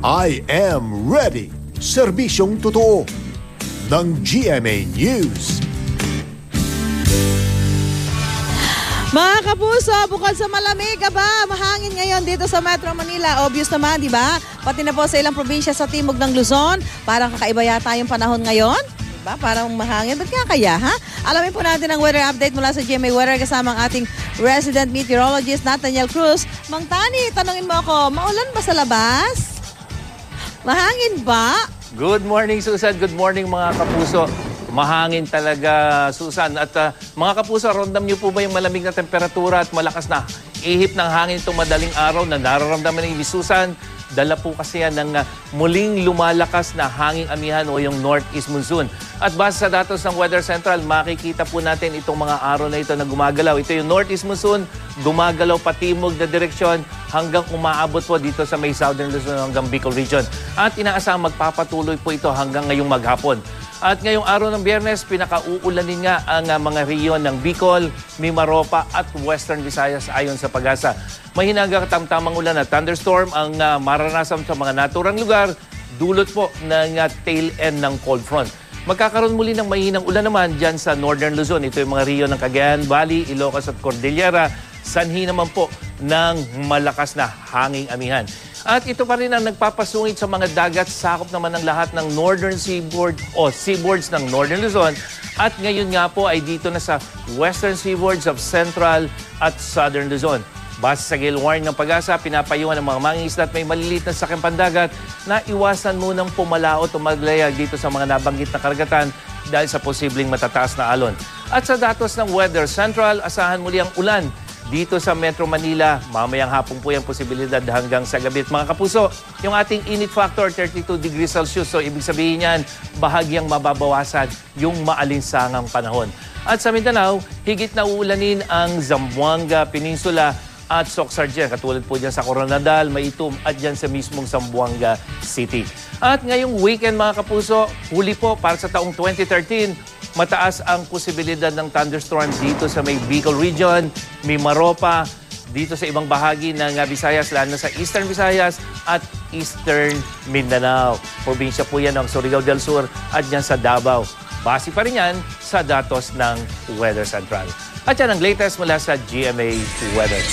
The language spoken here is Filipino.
I am ready. Serbisyong totoo ng GMA News. Mga kapuso, bukod sa malamig, mahangin ngayon dito sa Metro Manila. Obvious naman, di ba? Pati na po sa ilang probinsya sa timog ng Luzon. Parang kakaiba yata yung panahon ngayon. Diba? Parang mahangin. Ba't kaya, ha? Alamin po natin ang weather update mula sa GMA Weather kasama ang ating resident meteorologist, Nathaniel Cruz. Mang Tani, tanungin mo ako, maulan ba sa labas? Mahangin ba? Good morning, Susan. Good morning, mga kapuso. Mahangin talaga, Susan. At mga kapuso, rondam niyo po ba yung malamig na temperatura at malakas na ihip ng hangin itong madaling araw na nararamdaman ni Susan? Dala po kasi yan ng muling lumalakas na hanging amihan o yung northeast monsoon. At base sa datos ng Weather Central, makikita po natin itong mga araw na ito na gumagalaw. Ito yung northeast monsoon, gumagalaw patimog na direksyon hanggang umaabot po dito sa may southern Luzon hanggang Bicol region. At inaasang magpapatuloy po ito hanggang ngayong maghapon. At ngayong araw ng Biyernes, pinakauulanin nga ang mga rehiyon ng Bicol, Mimaropa at Western Visayas ayon sa Pag-asa. Mahina hanggang tamtamang ulan at thunderstorm ang maranasan sa mga naturang lugar, dulot po ng tail end ng cold front. Magkakaroon muli ng mahinang ulan naman dyan sa Northern Luzon. Ito yung mga rehiyon ng Cagayan Valley, Ilocos at Cordillera. Sanhi naman po ng malakas na hanging amihan. At ito pa rin ang nagpapasungit sa mga dagat, sakop naman ng lahat ng northern seaboard o seaboards ng Northern Luzon. At ngayon nga po ay dito na sa western seaboards of Central at Southern Luzon. Base sa gale warning ng Pag-asa, pinapayuhan ng mga mangingisda at may maliliit na sakyang pandagat na iwasan munang pumalaot o maglayag dito sa mga nabanggit na karagatan dahil sa posibleng matataas na alon. At sa datos ng Weather Central, asahan muli ang ulan dito sa Metro Manila. Mamayang hapon po yung posibilidad hanggang sa gabi. At mga kapuso, yung ating init factor, 32 degrees Celsius. So, ibig sabihin yan, bahagyang mababawasan yung maalinsangang panahon. At sa Mindanao, higit na uulanin ang Zamboanga Peninsula at Soxargen. Katulad po dyan sa Coronadal, Maitum at dyan sa mismong Zamboanga City. At ngayong weekend, mga kapuso, huli po para sa taong 2013, mataas ang posibilidad ng thunderstorm dito sa may Bicol region, Mimaropa, dito sa ibang bahagi ng Visayas, lalo na sa Eastern Visayas at Eastern Mindanao. Probinsya po yan ng Surigao del Sur at dyan sa Davao. Base pa rin yan sa datos ng Weather Central. At yan ang latest mula sa GMA Weather.